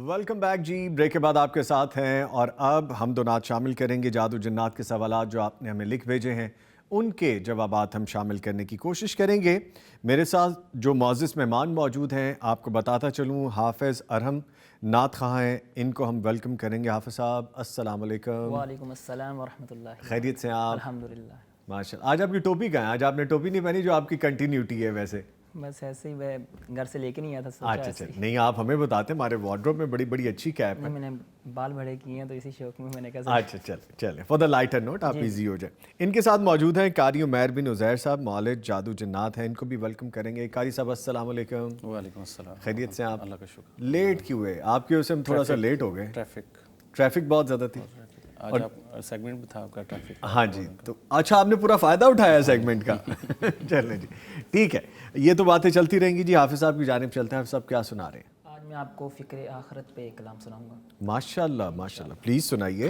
Welcome back جی. Break کے بعد آپ کے ساتھ ہیں اور اب ہم دو نعت شامل کریں گے. جادو جنات کے سوالات جو آپ نے ہمیں لکھ بھیجے ہیں ان کے جوابات ہم شامل کرنے کی کوشش کریں گے. میرے ساتھ جو معزز مہمان موجود ہیں آپ کو بتاتا چلوں، حافظ ارحم نعت خواں ہیں، ان کو ہم ویلکم کریں گے. حافظ صاحب السلام علیکم. وعلیکم السلام ورحمۃ اللہ. خیریت سے آپ؟ الحمدللہ. ماشاء اللہ. آج آپ کی ٹوپی کہاں ہے؟ آج آپ نے ٹوپی نہیں پہنی جو آپ کی کنٹینیوٹی ہے. ویسے بس ایسے ہی میں گھر سے لے کے نہیں آیا تھا. اچھا اچھا. نہیں آپ ہمیں بتاتے ہیں، ہمارے وارڈروب میں بڑی بڑی اچھی کیپ ہے. میں نے بال بڑے کیے ہیں تو اسی شوق میں نے کہا اچھا چلیں فار دا لائٹر نوٹ آپ ایزی ہو جائے. ان کے ساتھ موجود ہیں قاری عمیر بن عزیر صاحب، مولد جادو جنات ہیں، ان کو بھی ویلکم کریں گے. قاری صاحب السلام علیکم. وعلیکم السلام. خیریت سے آپ؟ اللہ کا شکر. لیٹ کیوں ہوئے آپ کی وجہ سے؟ ہم تھوڑا سا لیٹ ہو گئے. ٹریفک بہت زیادہ تھی آج. آپ سیگمنٹ بھی تھا آپ کا ٹریفک. ہاں جی. تو اچھا آپ نے پورا فائدہ اٹھایا سیگمنٹ کا. چلیں جی ٹھیک ہے، یہ تو باتیں چلتی رہیں گی. جی حافظ صاحب کی جانب چلتے ہیں. حافظ صاحب کیا سنا رہے ہیں؟ آج میں آپ کو فکر آخرت پہ ایک کلام سناؤں گا. ماشاء اللہ ماشاء اللہ، پلیز سنائیے.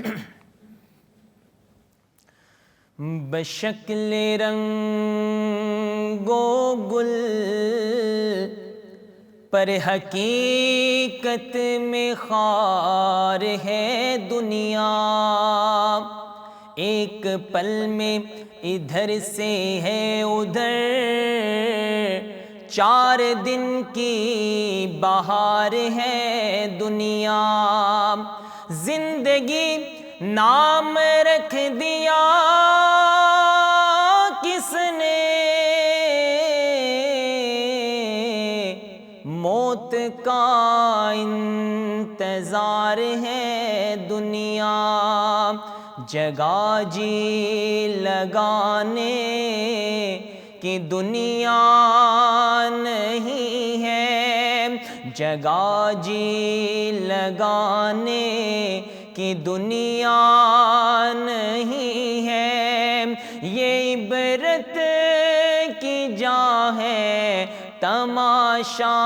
بشکل رنگ و گل پر حقیقت میں خار ہے دنیا. ایک پل میں ادھر سے ہے ادھر، 4 دن کی بہار ہے دنیا. زندگی نام رکھ دیا کس نے، موت کا انتظار ہے دنیا. جگہ جی لگانے کی دنیا نہیں ہے، جگہ جی لگانے کی دنیا نہیں ہے. یہ عبرت کی جا ہے، تماشا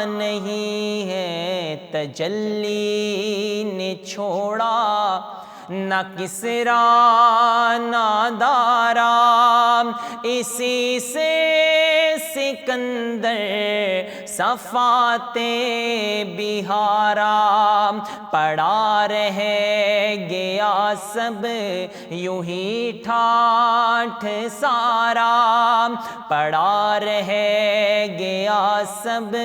نہیں ہے. تجلی نے چھوڑا نہ کسریٰ نہ دارا، اسی سے سکندر صفات بہارا. پڑا رہ گیا سب یوں ہی ٹھاٹھ سارا، پڑا رہ گیا سب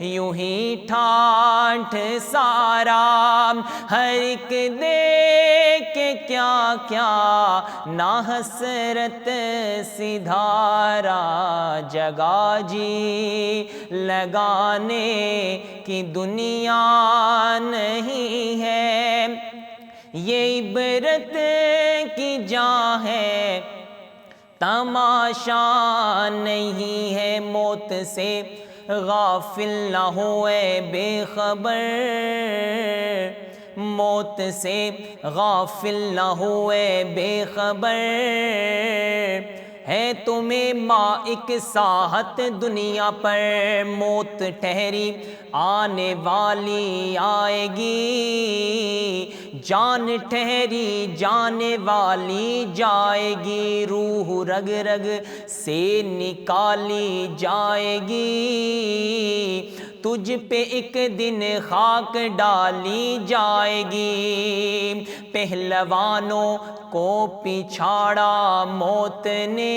یوں ہی ٹھاٹھ سارا. ہر ایک دیکھ کے کیا کیا نہ حسرت سدھارا. جگہ جی لگانے کی دنیا نہیں ہے، یہ عبرت کی جا ہے، تماشا نہیں ہے. موت سے غافل نہ ہوئے بے خبر، موت سے غافل نہ ہوئے بے خبر. ہے تمہیں ماں ایک ساحت دنیا پر، موت ٹھہری آنے والی آئے گی. جان ٹھہری جانے والی جائے گی، روح رگ رگ سے نکالی جائے گی. تجھ پہ ایک دن خاک ڈالی جائے گی. پہلوانوں کو پچھاڑا موت نے،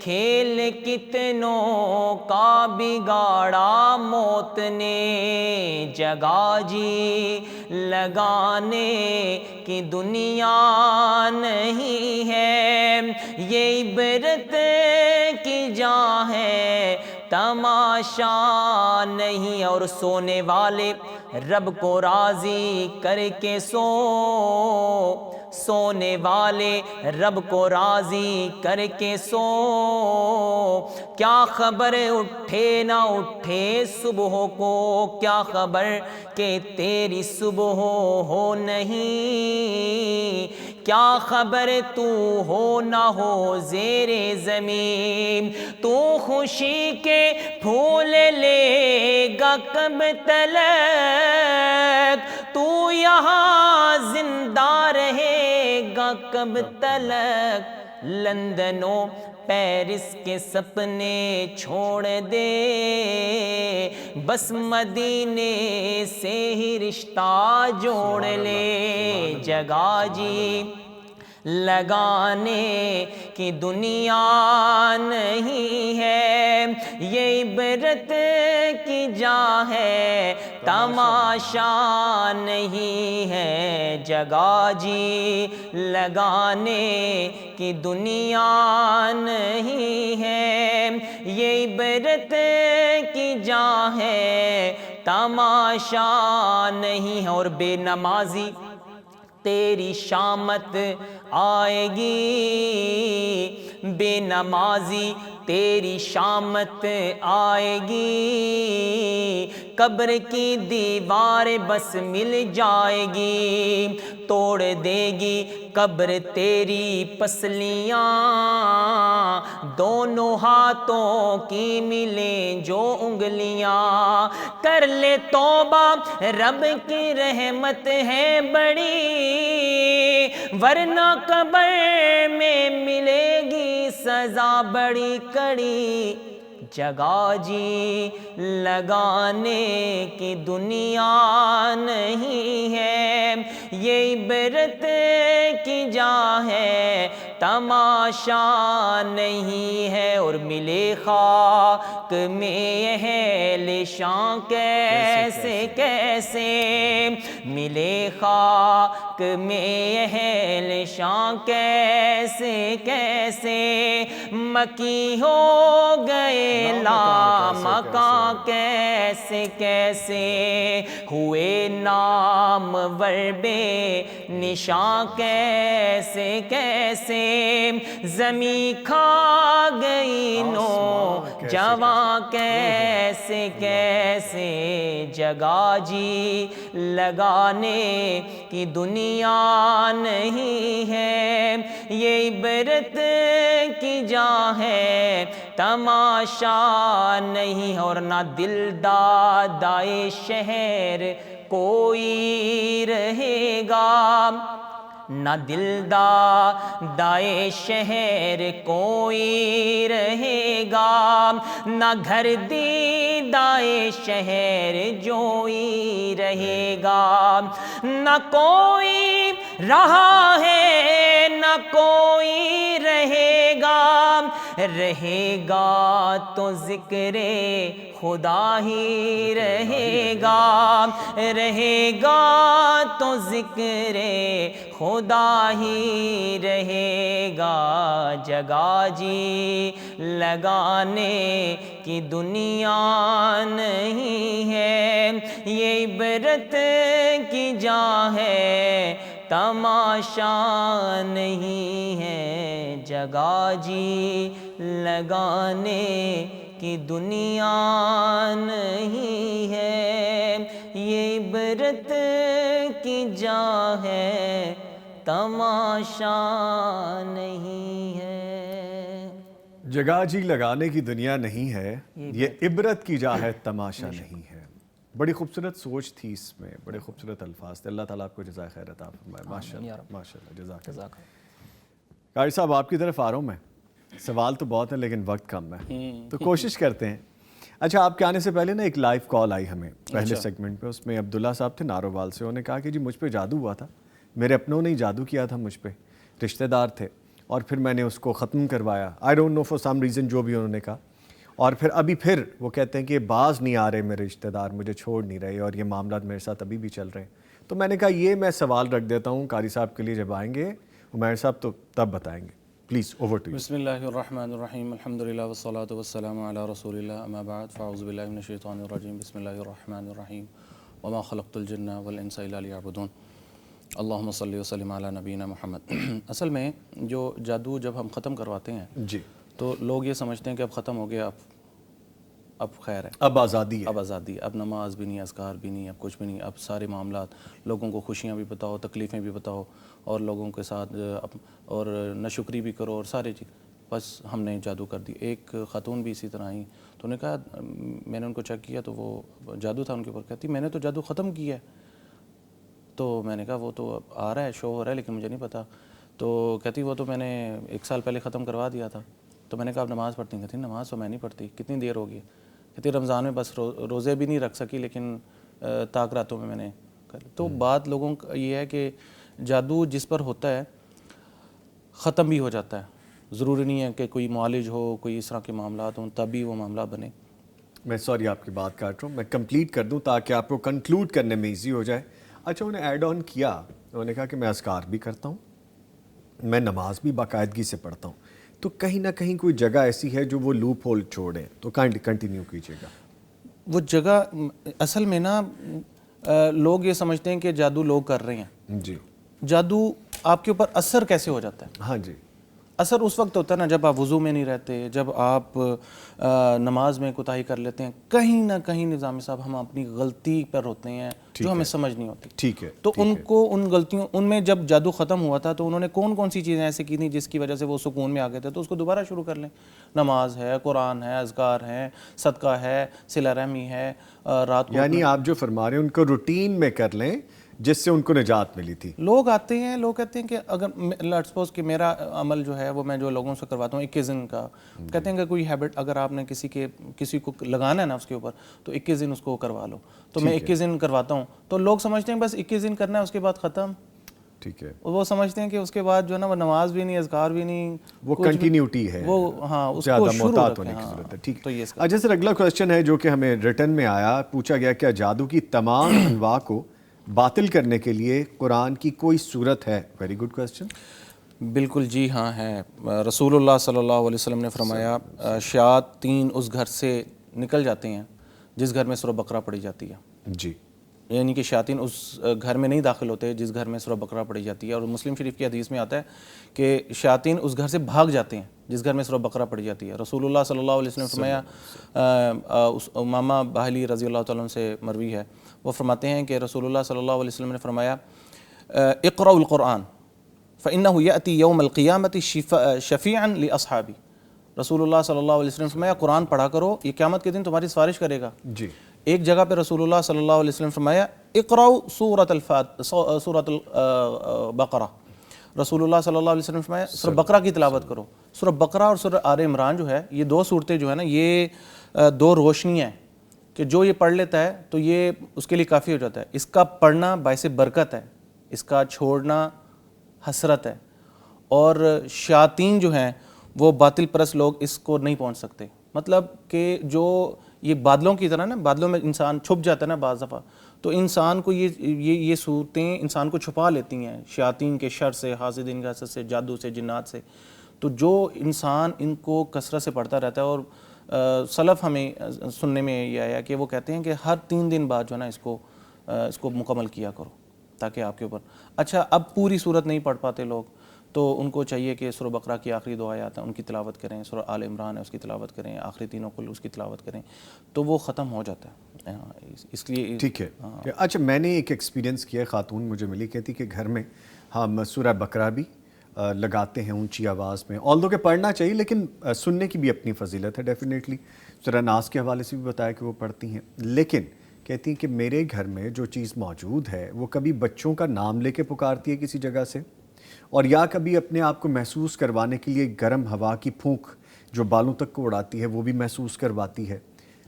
کھیل کتنوں کا بگاڑا موت نے. جگہ جی لگانے کی دنیا نہیں ہے، یہ عبرت کی جا ہے، تماشا نہیں. اور سونے والے رب کو راضی کر کے سو، سونے والے رب کو راضی کر کے سو. کیا خبر اٹھے نہ اٹھے صبح کو، کیا خبر کہ تیری صبح ہو نہیں. کیا خبر تو ہو نہ ہو زیر زمین، تو خوشی کے پھول لے گا کب تلک، تو یہاں زندہ رہے گا کب تلک. لندن و پیرس کے سپنے چھوڑ دے، بس مدینے سے ہی رشتہ جوڑ لے جگہ جی لگانے کی دنیا نہیں ہے، یہ عبرت کی جا ہے تماشا نہیں ہے، جگہ جی لگانے کی دنیا نہیں ہے، یہ عبرت کی جا ہے تماشا نہیں ہے۔ اور بے نمازی تیری شامت آئے گی، بے نمازی تیری شامت آئے گی، قبر کی دیوار بس مل جائے گی، توڑ دے گی قبر تیری پسلیاں، دونوں ہاتھوں کی ملیں جو انگلیاں، کر لے توبہ رب کی رحمت ہے بڑی، ورنہ قبر میں ملے گی سزا بڑی کڑی، جگہ جی لگانے کی دنیا نہیں ہے، یہ عبرت کی جا ہے تماشا نہیں ہے۔ اور ملے خاک میں اہل شان کیسے کیسے، ملے خاک میں اہل شان کیسے کیسے، مکی ہو گئے لامکاں کیسے کیسے، ہوئے نامور بے نشاں کیسے کیسے، زمین کھا گئی نوجواں کیسے کیسے، جگہ جی لگانے کی دنیا نہیں ہے، یہ عبرت کی جا ہے تماشا نہیں، اور نہ دل دادائے شہر کوئی رہے گا، نہ دل دادائے شہر کوئی رہے گا، نہ گھر دیدائے شہر جوئی رہے گا، نہ کوئی رہا ہے نہ کوئی رہے گا، رہے گا تو ذکر خدا ہی رہے گا، رہے گا تو ذکر خدا ہی رہے گا، جگہ جی لگانے کی دنیا نہیں ہے، یہ عبرت کی جا ہے تماشا نہیں ہے، جگہ جی لگانے کی دنیا نہیں ہے، یہ عبرت کی جا ہے تماشا نہیں ہے۔ جگہ جی لگانے کی دنیا نہیں ہے، یہ عبرت کی جا ہے تماشا نہیں ہے۔ بڑی خوبصورت سوچ تھی اس میں، بڑے خوبصورت الفاظ تھے، اللہ تعالیٰ آپ کو جزائے خیر عطا فرمائے، ماشاءاللہ ماشاءاللہ، جزاک اللہ۔ قاری صاحب آپ کی طرف آ رہا ہوں میں، سوال تو بہت ہیں لیکن وقت کم ہے تو کوشش کرتے ہیں۔ اچھا، آپ کے آنے سے پہلے نا ایک لائیو کال آئی ہمیں پہلے سیگمنٹ پہ، اس میں عبداللہ صاحب تھے نارووال سے، انہوں نے کہا کہ جی مجھ پہ جادو ہوا تھا، میرے اپنوں نے ہی جادو کیا تھا مجھ پہ، رشتہ دار تھے، اور پھر میں نے اس کو ختم کروایا، I don't know for some reason, جو بھی انہوں نے کہا، اور پھر وہ کہتے ہیں کہ باز نہیں آ رہے میرے رشتہ دار، مجھے چھوڑ نہیں رہے، اور یہ معاملات میرے ساتھ ابھی بھی چل رہے ہیں۔ تو میں نے کہا یہ میں سوال رکھ دیتا ہوں قاری صاحب کے لیے، جب آئیں گے عمیر صاحب تو تب بتائیں گے، پلیز اوور ٹو یو۔ بسم اللہ الرحمن الرحیم، الحمدللہ والصلاة والسلام علی رسول اللہ، اما بعد فاعوذ باللہ من الشیطان الرجیم، بسم اللہ الرحمن الرحیم، وما خلقت الجن والانس الا لیعبدون، اللہم صلی وسلم علی نبینا محمد۔ اصل میں جو جادو جب ہم ختم کرواتے ہیں جی، تو لوگ یہ سمجھتے ہیں کہ اب ختم ہو گیا، اب خیر ہے، اب آزادی ہے، اب آزادی، اب نماز بھی نہیں، اذکار بھی نہیں، اب کچھ بھی نہیں، اب سارے معاملات، لوگوں کو خوشیاں بھی بتاؤ، تکلیفیں بھی بتاؤ، اور لوگوں کے ساتھ اور ناشکری بھی کرو، اور سارے چیز، بس ہم نے جادو کر دی۔ ایک خاتون بھی اسی طرح آئی، تو انہوں نے کہا، میں نے ان کو چیک کیا تو وہ جادو تھا ان کے اوپر، کہتی میں نے تو جادو ختم کیا ہے۔ تو میں نے کہا وہ تو آ رہا ہے، شو ہو رہا ہے، لیکن مجھے نہیں پتا۔ تو کہتی وہ تو میں نے 1 سال پہلے ختم کروا دیا تھا۔ تو میں نے کہا اب نماز پڑھتی ہیں؟ کہتی نماز تو میں نہیں پڑھتی، کتنی دیر ہوگی؟ کہتی رمضان میں بس روزے بھی نہیں رکھ سکی لیکن تاک راتوں میں نے کر لی. تو بات لوگوں کا یہ ہے کہ جادو جس پر ہوتا ہے ختم بھی ہو جاتا ہے. ضروری نہیں ہے کہ کوئی معالج ہو, کوئی اس طرح کے معاملات ہوں تبھی وہ معاملہ بنے. میں سوری آپ کی بات کاٹ رہا ہوں, میں کمپلیٹ کر دوں تاکہ آپ کو کنکلوڈ کرنے میں ایزی ہو جائے. اچھا, انہیں ایڈ آن کیا, انہوں نے کہا کہ میں اذکار بھی کرتا ہوں, میں نماز بھی باقاعدگی سے پڑھتا ہوں, تو کہیں نہ کہیں کوئی جگہ ایسی ہے جو وہ لوپ ہول چھوڑیں, تو کنٹینیو کیجیے گا. وہ جگہ اصل میں نا لوگ یہ سمجھتے ہیں کہ جادو لوگ کر رہے ہیں. جی, جادو آپ کے اوپر اثر کیسے ہو جاتا ہے؟ ہاں جی, اثر اس وقت ہوتا ہے نا جب آپ وضو میں نہیں رہتے, جب آپ نماز میں کوتاہی کر لیتے ہیں. کہیں نہ کہیں نظامی صاحب ہم اپنی غلطی پر ہوتے ہیں جو ہمیں سمجھ نہیں ہوتی. ٹھیک ہے. تو ان کو ان غلطیوں, ان میں جب جادو ختم ہوا تھا تو انہوں نے کون کون سی چیزیں ایسے کی تھیں جس کی وجہ سے وہ سکون میں آ گئے تھے, تو اس کو دوبارہ شروع کر لیں. نماز ہے, قرآن ہے, اذکار ہے, صدقہ ہے, صلہ رحمی ہے, رات کو یعنی آپ جو فرما رہے ہیں ان کو روٹین میں کر لیں جس سے ان کو نجات ملی تھی. لوگ آتے ہیں, لوگ کہتے ہیں کہ اگر لیٹس سپوز کہ میرا عمل جو ہے وہ میں جو لوگوں سے کرواتا ہوں 21 دن کا, کہتے ہیں کہ کوئی ہیبٹ اگر آپ نے کسی کو لگانا ہے نا اس کے اوپر تو 21 دن اس کو کروا لو. تو میں 21 دن کرواتا ہوں, تو لوگ سمجھتے ہیں بس 21 دن کرنا ہے اس کے بعد ختم. ٹھیک ہے, وہ سمجھتے ہیں کہ اس کے بعد جو ہے نا وہ نماز بھی نہیں, اذکار بھی نہیں, وہ کنٹینیوٹی ہے, وہ ہاں اس زیادہ کو شروع محتاط ہونے کی ضرورت ہے. ٹھیک ہے. اچھا سر, اگلا کویسچن ہے جو کہ ہمیں ریٹن میں آیا, پوچھا گیا کیا جادو کی تمام انواع کو باطل کرنے کے لیے قرآن کی کوئی صورت ہے؟ Very good question. بالکل جی ہاں ہے. رسول اللہ صلی اللہ علیہ وسلم نے فرمایا شیاطین اس گھر سے نکل جاتے ہیں جس گھر میں سورہ بقرہ پڑھی جاتی ہے. جی, یعنی کہ شیاطین اس گھر میں نہیں داخل ہوتے جس گھر میں سورہ بقرہ پڑھی جاتی ہے. اور مسلم شریف کی حدیث میں آتا ہے کہ شیاطین اس گھر سے بھاگ جاتے ہیں جس گھر میں سورہ بقرہ پڑھی جاتی ہے. رسول اللہ صلی اللہ علیہ وسلم نے فرمایا, امامہ باہلی رضی اللہ تعالیٰ عنہ سے مروی ہے, وہ فرماتے ہیں کہ رسول اللہ صلی اللہ علیہ وسلم نے فرمایا اقرأوا القرآن فإنه يأتي يوم القيامة شفيعا لأصحابي. رسول اللہ صلی اللہ علیہ وسلم نے فرمایا قرآن پڑھا کرو, یہ قیامت کے دن تمہاری سفارش کرے گا. جی, ایک جگہ پہ رسول اللہ صلی اللہ علیہ وسلم نے فرمایا اقرأوا سورۃ البقرہ. رسول اللہ صلی اللہ علیہ وسلم نے فرمایا سورہ بقرہ کی تلاوت کرو. سورہ بقرہ اور سورہ آل عمران جو ہے یہ دو صورتیں جو ہے نا یہ دو روشنیاں ہیں کہ جو یہ پڑھ لیتا ہے تو یہ اس کے لیے کافی ہو جاتا ہے. اس کا پڑھنا باعث برکت ہے, اس کا چھوڑنا حسرت ہے. اور شیاطین جو ہیں وہ باطل پرست لوگ اس کو نہیں پہنچ سکتے. مطلب کہ جو یہ بادلوں کی طرح نا, بادلوں میں انسان چھپ جاتا ہے نا بعض دفعہ, تو انسان کو یہ صورتیں انسان کو چھپا لیتی ہیں شیاطین کے شر سے, حاسدین کے حسد سے, جادو سے, جنات سے. تو جو انسان ان کو کثرت سے پڑھتا رہتا ہے, اور سلف ہمیں سننے میں یہ آیا کہ وہ کہتے ہیں کہ ہر 3 دن بعد جو ہے نا اس کو مکمل کیا کرو تاکہ آپ کے اوپر. اچھا, اب پوری صورت نہیں پڑھ پاتے لوگ تو ان کو چاہیے کہ سورہ بقرہ کی آخری 2 آیات ہیں ان کی تلاوت کریں, سورہ آل عمران ہے اس کی تلاوت کریں, آخری 3 قل اس کی تلاوت کریں, تو وہ ختم ہو جاتا ہے. اس لیے ٹھیک ہے. اچھا, میں نے ایک ایکسپیرینس کیا, خاتون مجھے ملی, کہتی کہ گھر میں ہم سورہ بقرہ بھی لگاتے ہیں اونچی آواز میں, آلدو کہ پڑھنا چاہیے لیکن سننے کی بھی اپنی فضیلت ہے ڈیفینیٹلی. سورہ ناس کے حوالے سے بھی بتایا کہ وہ پڑھتی ہیں, لیکن کہتی ہیں کہ میرے گھر میں جو چیز موجود ہے وہ کبھی بچوں کا نام لے کے پکارتی ہے کسی جگہ سے, اور یا کبھی اپنے آپ کو محسوس کروانے کے لیے گرم ہوا کی پھونک جو بالوں تک کو اڑاتی ہے وہ بھی محسوس کرواتی ہے.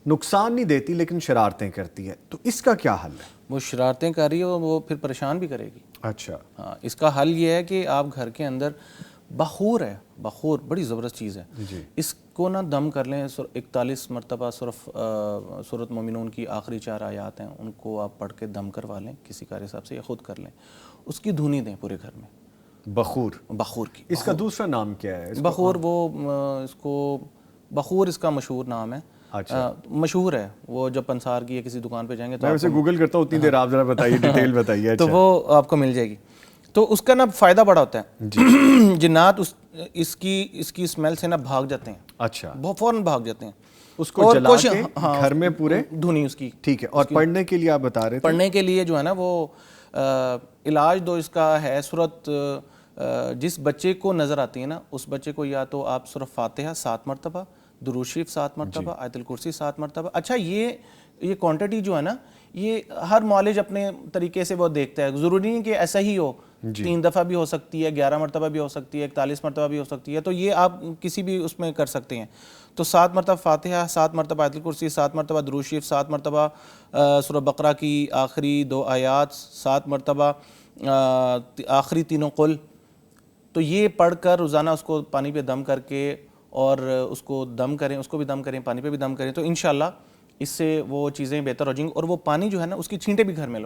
نقصان نہیں دیتی لیکن شرارتیں کرتی ہے. تو اس کا کیا حل ہے؟ وہ شرارتیں کر رہی ہے وہ پھر پریشان بھی کرے گی. اچھا, ہاں, اس کا حل یہ ہے کہ آپ گھر کے اندر بخور ہے, بخور بڑی زبردست چیز ہے, اس کو نا دم کر لیں. 41 مرتبہ سورۃ مومنون کی آخری 4 آیات ہیں ان کو آپ پڑھ کے دم کروا لیں کسی قاری صاحب سے یا خود کر لیں, اس کی دھنی دیں پورے گھر میں. بخور کی. اس کا دوسرا نام کیا ہے؟ بخور بخور اس کا مشہور نام ہے. مشہور ہے وہ, جب پنسار کی یا کسی دکان پہ جائیں گے تو میں اسے گوگل کرتا ہوں, اتنی دیر آپ ذرا بتائیے, ڈیٹیل بتائیے. تو وہ آپ کو مل جائے گی. تو اس کا نا فائدہ بڑا ہوتا ہے. جنات اس کی اسمیل سے نا بھاگ جاتے ہیں. اچھا, بہت فوراً بھاگ جاتے ہیں. اس کو جلا کے گھر میں پورے دھنی اس کی. ٹھیک ہے. اور پڑھنے کے لیے آپ بتا رہے تھے؟ پڑھنے کے لیے جو ہے نا وہ علاج دو اس کا ہے. سورت جس بچے کو نظر آتی ہے نا اس بچے کو یا تو آپ سورہ فاتحہ 7 مرتبہ درود شریف 7 مرتبہ, آیت الکرسی 7 مرتبہ. اچھا یہ کوانٹٹی جو ہے نا, یہ ہر معالج اپنے طریقے سے وہ دیکھتا ہے, ضروری نہیں کہ ایسا ہی ہو, 3 دفعہ بھی ہو سکتی ہے, 11 مرتبہ بھی ہو سکتی ہے, 41 مرتبہ بھی ہو سکتی ہے, تو یہ آپ کسی بھی اس میں کر سکتے ہیں. تو 7 مرتبہ فاتحہ, 7 مرتبہ آیت الکرسی, 7 مرتبہ درود شریف, 7 مرتبہ سورہ بقرہ کی آخری 2 آیات, 7 مرتبہ آخری 3 قل. تو یہ پڑھ کر روزانہ اس کو پانی پہ دم کر کے اور اس کو دم کریں, اس کو بھی دم کریں, پانی پہ بھی دم کریں, تو انشاءاللہ اس سے وہ چیزیں بہتر ہو جائیں گی. اور وہ پانی جو ہے نا اس کی چھینٹیں بھی گھر میں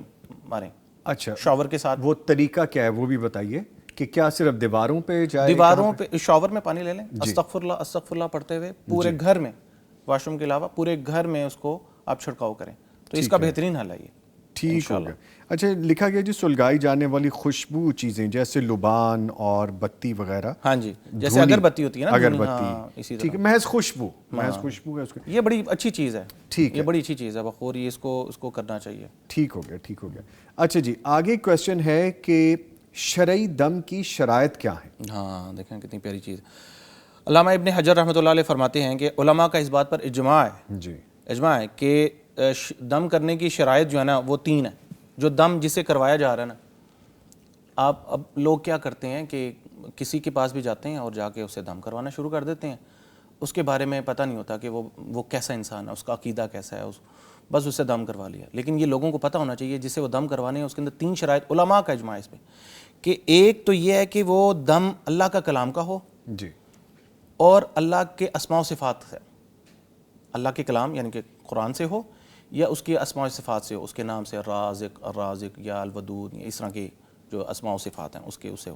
ماریں. اچھا, شاور کے ساتھ. وہ طریقہ کیا ہے وہ بھی بتائیے, کہ کیا صرف دیواروں پہ جائے؟ دیواروں پہ, شاور میں پانی لے لیں, استغفر اللہ استغفر اللہ پڑھتے ہوئے پورے گھر میں, واش روم کے علاوہ پورے گھر میں اس کو آپ چھڑکاؤ کریں, تو اس کا بہترین حل ہے یہ. ٹھیک ہو گیا. اچھا, لکھا گیا جی سلگائی جانے والی خوشبو چیزیں جیسے لبان اور بتی وغیرہ. ہاں جی, جیسے اگر بتی ہوتی ہے نا, اگربتی, ٹھیک ہے, محض خوشبو ہے اس یہ بڑی اچھی چیز ہے. ٹھیک ہے, یہ بڑی اچھی چیز ہے بخور, یہ اس کو کرنا چاہیے. ٹھیک ہو گیا, ٹھیک ہو گیا. اچھا جی, آگے کویسچن ہے کہ شرعی دم کی شرائط کیا ہیں؟ ہاں دیکھیں کتنی پیاری چیز. علامہ ابن حجر رحمۃ اللہ علیہ فرماتے ہیں کہ علماء کا اس بات پر اجماع ہے, جی اجماع ہے کہ دم کرنے کی شرائط جو ہے نا وہ 3 ہیں. جو دم جسے کروایا جا رہا ہے نا, آپ اب لوگ کیا کرتے ہیں کہ کسی کے پاس بھی جاتے ہیں اور جا کے اسے دم کروانا شروع کر دیتے ہیں. اس کے بارے میں پتہ نہیں ہوتا کہ وہ کیسا انسان ہے, اس کا عقیدہ کیسا ہے, بس اسے دم کروا لیا. لیکن یہ لوگوں کو پتہ ہونا چاہیے جسے وہ دم کروانے ہیں اس کے اندر 3 شرائط, علماء کا اجماع اس پہ, کہ ایک تو یہ ہے کہ وہ دم اللہ کا کلام کا ہو, جی, اور اللہ کے اسماء و صفات سے, اللہ کے کلام یعنی کہ قرآن سے ہو, یا اس کے اسماء و صفات سے ہو, اس کے نام سے رازق, الرازق یا الودود, یا اس طرح کے جو اسماء و صفات ہیں اسے ہو.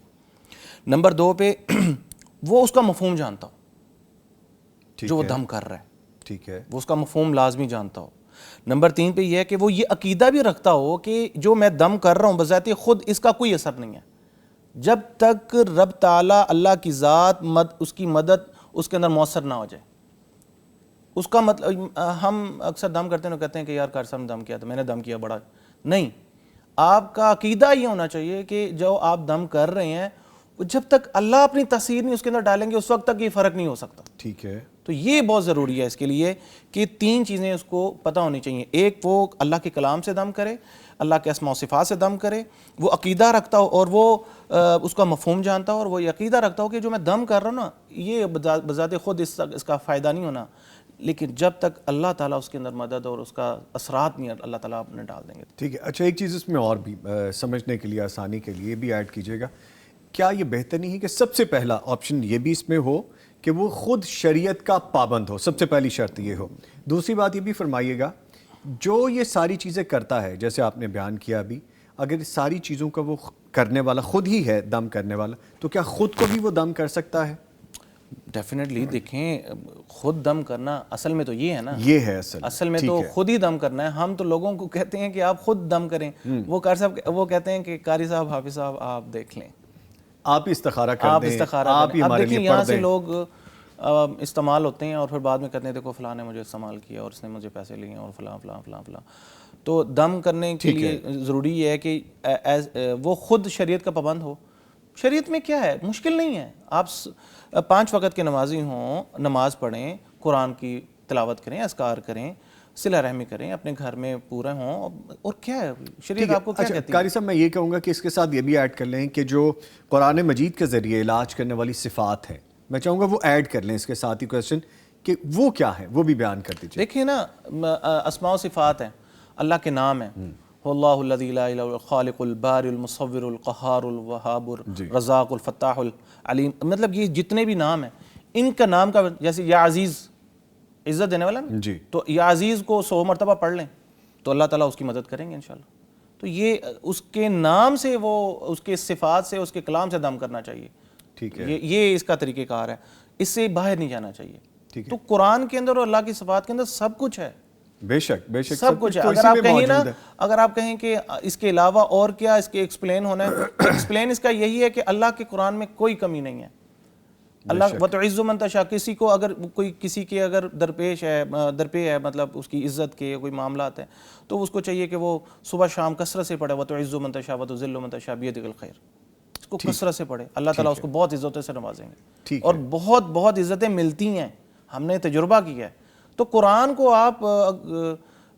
نمبر 2 پہ وہ اس کا مفہوم جانتا ہو, جو وہ دم کر رہا ہے, ٹھیک ہے, وہ اس کا مفہوم لازمی جانتا ہو. نمبر 3 پہ یہ ہے کہ وہ یہ عقیدہ بھی رکھتا ہو کہ جو میں دم کر رہا ہوں بذات خود اس کا کوئی اثر نہیں ہے, جب تک رب تعالیٰ اللہ کی ذات اس کی مدد اس کے اندر مؤثر نہ ہو جائے. اس کا مطلب ہم اکثر دم کرتے ہیں, کہتے ہیں کہ یار کار صاحب نے دم کیا, تو میں نے دم کیا بڑا نہیں. آپ کا عقیدہ یہ ہونا چاہیے کہ جو آپ دم کر رہے ہیں جب تک اللہ اپنی تاثیر نہیں اس کے اندر ڈالیں گے اس وقت تک یہ فرق نہیں ہو سکتا. ٹھیک ہے, تو یہ بہت ضروری ہے اس کے لیے کہ 3 چیزیں اس کو پتہ ہونی چاہیے. ایک وہ اللہ کے کلام سے دم کرے, اللہ کے اسماء و صفات سے دم کرے, وہ عقیدہ رکھتا ہو اور وہ اس کا مفہوم جانتا ہو, اور وہ یہ عقیدہ رکھتا ہو کہ جو میں دم کر رہا ہوں نا یہ بذات خود اس کا فائدہ نہیں ہونا, لیکن جب تک اللہ تعالیٰ اس کے اندر مدد اور اس کا اثرات نہیں اللہ تعالیٰ اپنے ڈال دیں گے. ٹھیک ہے. اچھا, ایک چیز اس میں اور بھی سمجھنے کے لیے, آسانی کے لیے بھی ایڈ کیجیے گا, کیا یہ بہتر نہیں ہے کہ سب سے پہلا آپشن یہ بھی اس میں ہو کہ وہ خود شریعت کا پابند ہو, سب سے پہلی شرط یہ ہو. دوسری بات یہ بھی فرمائیے گا, جو یہ ساری چیزیں کرتا ہے جیسے آپ نے بیان کیا ابھی, اگر ساری چیزوں کا وہ کرنے والا خود ہی ہے, دم کرنے والا, تو کیا خود کو بھی وہ دم کر سکتا ہے؟ ڈیفینیٹلی. دیکھیں خود دم کرنا اصل میں تو یہ ہے نا, یہ ہے اصل میں تو خود ہی دم کرنا ہے. ہم تو لوگوں کو کہتے ہیں کہ آپ خود دم کریں, وہ قاری صاحب وہ کہتے ہیں کہ قاری صاحب, حافظ صاحب آپ دیکھ لیں, آپ استخارہ کر دیں, آپ ہی ہمارے لیے پڑھ دیں. یہاں سے لوگ استعمال ہوتے ہیں اور پھر بعد میں کہتے ہیں دیکھو فلاں نے مجھے استعمال کیا اور اس نے مجھے پیسے لیے اور فلاں فلاں فلاں فلاں. تو دم کرنے کے لیے ضروری یہ ہے کہ وہ خود شریعت کا پابند ہو. شریعت میں کیا ہے, مشکل نہیں ہے. آپ 5 وقت کے نمازی ہوں, نماز پڑھیں, قرآن کی تلاوت کریں, اذکار کریں, صلہ رحمی کریں, اپنے گھر میں پورے ہوں, اور کیا ہے شریعت آپ کو کیا کہتی ہے. قاری صاحب میں یہ کہوں گا کہ اس کے ساتھ یہ بھی ایڈ کر لیں کہ جو قرآن مجید کے ذریعے علاج کرنے والی صفات ہیں, میں چاہوں گا وہ ایڈ کر لیں اس کے ساتھ ہی کویسچن, کہ وہ کیا ہے وہ بھی بیان کر دیجیے. دیکھیں نا, اسماء و صفات ہیں, اللہ کے نام ہیں, اللہ الذی لا الہ الا الخالق البارئ المصور القہار الوہاب الرزاق الفتاح العلیم. مطلب یہ جتنے بھی نام ہیں ان کا نام کا, جیسے یا عزیز عزت دینے والا نا, جی, تو یا عزیز کو 100 مرتبہ پڑھ لیں تو اللہ تعالیٰ اس کی مدد کریں گے انشاءاللہ. تو یہ اس کے نام سے, وہ اس کے صفات سے, اس کے کلام سے دم کرنا چاہیے. ٹھیک ہے, یہ اس کا طریقہ کار ہے, اس سے باہر نہیں جانا چاہیے. ٹھیک ہے, تو قرآن کے اندر اور اللہ کی صفات کے اندر سب کچھ ہے, بے شک بے شک سب کچھ ہے. اگر آپ کہیں نا, اگر آپ کہیں کہ اس کے علاوہ اور کیا اس کے ایکسپلین ہونا ہے, ایکسپلین اس کا یہی ہے کہ اللہ کے قرآن میں کوئی کمی نہیں ہے. اللہ وتعز من تشاء, کسی کو اگر کوئی کسی کے اگر درپے ہے, مطلب اس کی عزت کے کوئی معاملات ہیں, تو اس کو چاہیے کہ وہ صبح شام کثرت سے پڑھے, وتعز من تشاء وتذل من تشاء بیدک الخیر, اس کو کثرت سے پڑھے, اللہ تعالیٰ اس کو بہت عزتوں سے نوازیں گے, اور بہت بہت عزتیں ملتی ہیں. ہم نے تجربہ کیا ہے. تو قرآن کو آپ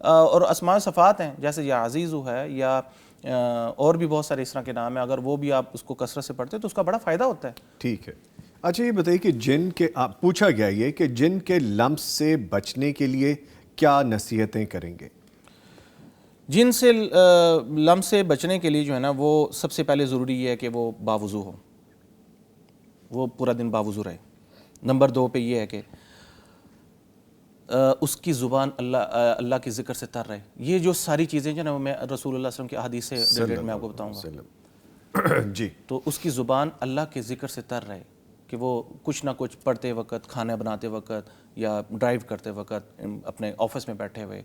اور اسماء و صفات ہیں جیسے یا عزیز ہے یا اور بھی بہت سارے اس طرح کے نام ہیں, اگر وہ بھی آپ اس کو کثرت سے پڑھتے ہیں تو اس کا بڑا فائدہ ہوتا ہے. ٹھیک ہے. اچھا یہ بتائیے کہ جن کے پوچھا گیا یہ کہ جن کے لمس سے بچنے کے لیے کیا نصیحتیں کریں گے؟ جن سے لمس سے بچنے کے لیے جو ہے نا, وہ سب سے پہلے ضروری یہ ہے کہ وہ باوضو ہو, وہ پورا دن باوضو رہے. نمبر 2 پہ یہ ہے کہ اس کی زبان اللہ کے ذکر سے تر رہے. یہ جو ساری چیزیں جو نا میں رسول اللہ صلی اللہ علیہ وسلم کی احادیث سے ریلیٹڈ میں آپ کو بتاؤں گا. جی. تو اس کی زبان اللہ کے ذکر سے تر رہے کہ وہ کچھ نہ کچھ پڑھتے وقت, کھانا بناتے وقت یا ڈرائیو کرتے وقت, اپنے آفس میں بیٹھے ہوئے,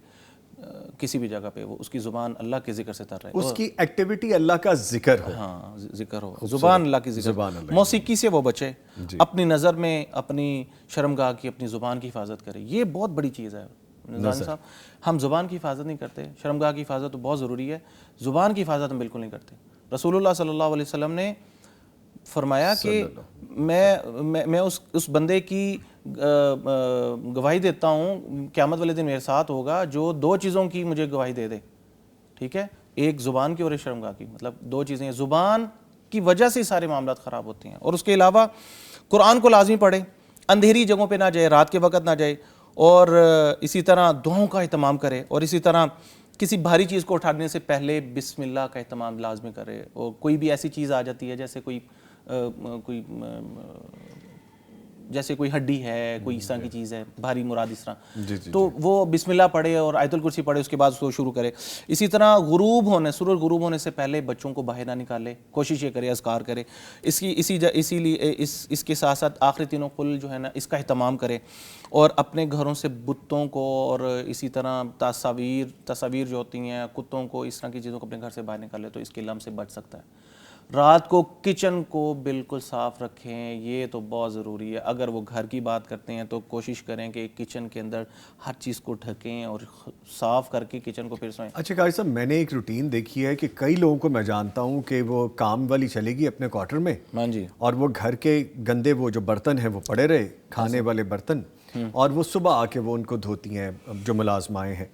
کسی بھی جگہ پہ وہ اس کی زبان اللہ کے ذکر سے تر رہے. اس کی ایکٹیویٹی اللہ کا ذکر ہو. ہاں ذکر ہو, زبان اللہ کی ذکر. موسیقی سے وہ بچے, اپنی نظر میں اپنی شرمگاہ کی, اپنی زبان کی حفاظت کرے. یہ بہت بڑی چیز ہے نظام صاحب. ہم زبان کی حفاظت نہیں کرتے. شرمگاہ کی حفاظت تو بہت ضروری ہے, زبان کی حفاظت ہم بالکل نہیں کرتے. رسول اللہ صلی اللہ علیہ وسلم نے فرمایا کہ میں اس بندے کی گواہی دیتا ہوں قیامت والے دن میرے ساتھ ہوگا جو 2 چیزوں کی مجھے گواہی دے دے. ٹھیک ہے, ایک زبان کی اور ایک شرمگاہ کی. مطلب 2 چیزیں, زبان کی وجہ سے سارے معاملات خراب ہوتے ہیں. اور اس کے علاوہ قرآن کو لازمی پڑھے, اندھیری جگہوں پہ نہ جائے, رات کے وقت نہ جائے, اور اسی طرح دعاؤں کا اہتمام کرے, اور اسی طرح کسی بھاری چیز کو اٹھانے سے پہلے بسم اللہ کا اہتمام لازمی کرے. اور کوئی بھی ایسی چیز آ جاتی ہے جیسے کوئی جیسے کوئی ہڈی ہے, کوئی اس طرح کی چیز ہے, بھاری مراد اس طرح, تو وہ بسم اللہ پڑھے اور آیت الکرسی پڑھے, اس کے بعد اس کو شروع کرے. اسی طرح سورج غروب ہونے سے پہلے بچوں کو باہر نہ نکالے, کوشش یہ کرے اذکار کرے. اسی لیے اس کے ساتھ ساتھ آخری تینوں قل جو ہے نا اس کا اہتمام کرے, اور اپنے گھروں سے بتوں کو اور اسی طرح تصاویر جو ہوتی ہیں, کتوں کو, اس طرح کی چیزوں کو اپنے گھر سے باہر نکالے تو اس کے لم سے بچ سکتا ہے. رات کو کچن کو بالکل صاف رکھیں, یہ تو بہت ضروری ہے. اگر وہ گھر کی بات کرتے ہیں تو کوشش کریں کہ کچن کے اندر ہر چیز کو ڈھکیں اور صاف کر کے کچن کو پھر سوئیں. اچھا قاری صاحب, میں نے ایک روٹین دیکھی ہے کہ کئی لوگوں کو میں جانتا ہوں کہ وہ کام والی چلے گی اپنے کوارٹر میں, ہاں جی, اور وہ گھر کے گندے وہ جو برتن ہیں وہ پڑے رہے, کھانے والے برتن, اور وہ صبح آ کے وہ ان کو دھوتی ہیں جو ملازمائیں ہیں.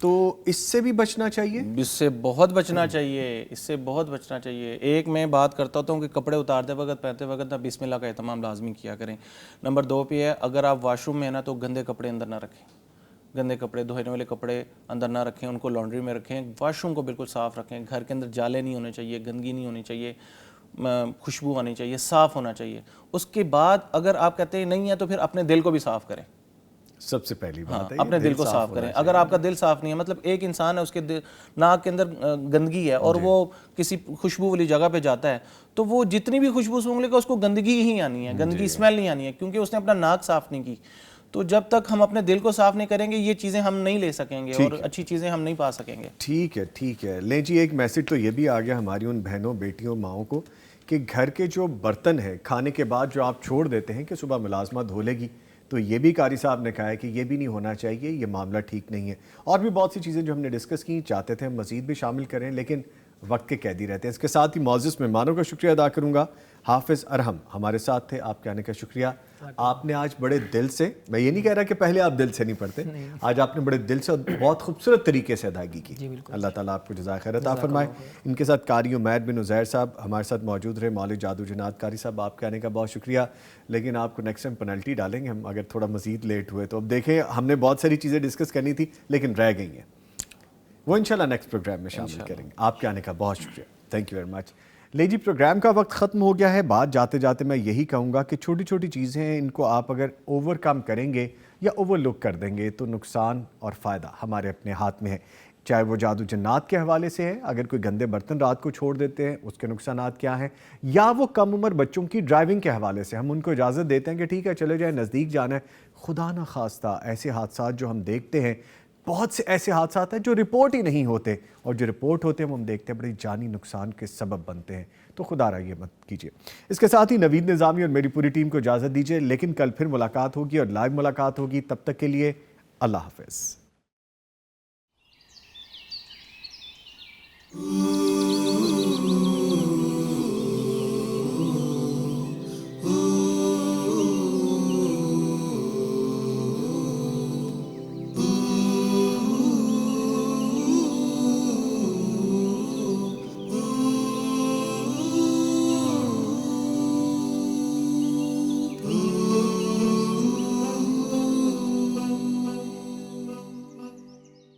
تو اس سے بھی بچنا چاہیے. اس سے بہت بچنا چاہیے, اس سے بہت بچنا چاہیے. ایک میں بات کرتا ہوں کہ کپڑے اتارتے وقت, پہنتے وقت نا بسم اللہ کا اہتمام لازمی کیا کریں. نمبر 2 پہ ہے, اگر آپ واش روم میں ہیں نا تو گندے کپڑے اندر نہ رکھیں, گندے کپڑے, دھونے والے کپڑے اندر نہ رکھیں, ان کو لانڈری میں رکھیں. واش روم کو بالکل صاف رکھیں. گھر کے اندر جالے نہیں ہونے چاہیے, گندگی نہیں ہونی چاہیے, خوشبو آنی چاہیے, صاف ہونا چاہیے. اس کے بعد اگر آپ کہتے ہیں نہیں ہے تو پھر اپنے دل کو بھی صاف کریں. سب سے پہلی بات ہے اپنے دل کو صاف کریں. اگر آپ کا دل صاف نہیں ہے, مطلب ایک انسان ہے اس کے ناک کے اندر گندگی ہے اور وہ کسی خوشبو والی جگہ پہ جاتا ہے تو وہ جتنی بھی خوشبو سونگھ لے گا اس کو گندگی ہی آنی ہے, گندگی اسمیل نہیں آنی ہے, کیونکہ اس نے اپنا ناک صاف نہیں کی. تو جب تک ہم اپنے دل کو صاف نہیں کریں گے یہ چیزیں ہم نہیں لے سکیں گے اور اچھی چیزیں ہم نہیں پا سکیں گے. ٹھیک ہے, ٹھیک ہے. لیں جی, ایک میسج تو یہ بھی آ گیا ہماری ان بہنوں, بیٹیوں, ماؤں کو کہ گھر کے جو برتن ہیں کھانے کے بعد جو آپ چھوڑ دیتے ہیں کہ صبح ملازمہ دھو لے گی, تو یہ بھی قاری صاحب نے کہا ہے کہ یہ بھی نہیں ہونا چاہیے, یہ معاملہ ٹھیک نہیں ہے. اور بھی بہت سی چیزیں جو ہم نے ڈسکس کی, چاہتے تھے ہم مزید بھی شامل کریں لیکن وقت کے قیدی رہتے ہیں. اس کے ساتھ ہی معزز مہمانوں کا شکریہ ادا کروں گا. حافظ ارحم ہمارے ساتھ تھے, آپ کے آنے کا شکریہ. آپ نے آج بڑے دل سے, میں یہ نہیں کہہ رہا کہ پہلے آپ دل سے نہیں پڑھتے, آج آپ نے بڑے دل سے بہت خوبصورت طریقے سے ادائیگی کی. اللہ تعالیٰ آپ کو جزائے خیر عطا فرمائے. ان کے ساتھ قاری عمیر بن عزیر صاحب ہمارے ساتھ موجود رہے. مولوی جادو جنات قاری صاحب, آپ کے آنے کا بہت شکریہ. لیکن آپ کو نیکسٹ ٹائم پینلٹی ڈالیں گے ہم اگر تھوڑا مزید لیٹ ہوئے تو. اب دیکھیں, ہم نے بہت ساری چیزیں ڈسکس کرنی تھی لیکن رہ گئی ہیں, وہ انشاءاللہ نیکسٹ پروگرام میں شامل کریں گے. آپ کے آنے کا بہت شکریہ, تھینک یو ویری مچ. لے جی, پروگرام کا وقت ختم ہو گیا ہے. بات جاتے جاتے میں یہی کہوں گا کہ چھوٹی چھوٹی چیزیں ہیں, ان کو آپ اگر اوور کم کریں گے یا اوور لک کر دیں گے تو نقصان اور فائدہ ہمارے اپنے ہاتھ میں ہے. چاہے وہ جادو جنات کے حوالے سے ہے, اگر کوئی گندے برتن رات کو چھوڑ دیتے ہیں اس کے نقصانات کیا ہیں, یا وہ کم عمر بچوں کی ڈرائیونگ کے حوالے سے ہم ان کو اجازت دیتے ہیں کہ ٹھیک ہے چلے جائیں, نزدیک جانا ہے. خدا نہ خواستہ ایسے حادثات جو ہم دیکھتے ہیں, بہت سے ایسے حادثات ہیں جو رپورٹ ہی نہیں ہوتے, اور جو رپورٹ ہوتے ہیں وہ ہم دیکھتے ہیں بڑی جانی نقصان کے سبب بنتے ہیں. تو خدا را یہ مت کیجیے. اس کے ساتھ ہی نوید نظامی اور میری پوری ٹیم کو اجازت دیجیے, لیکن کل پھر ملاقات ہوگی اور لائیو ملاقات ہوگی. تب تک کے لیے اللہ حافظ.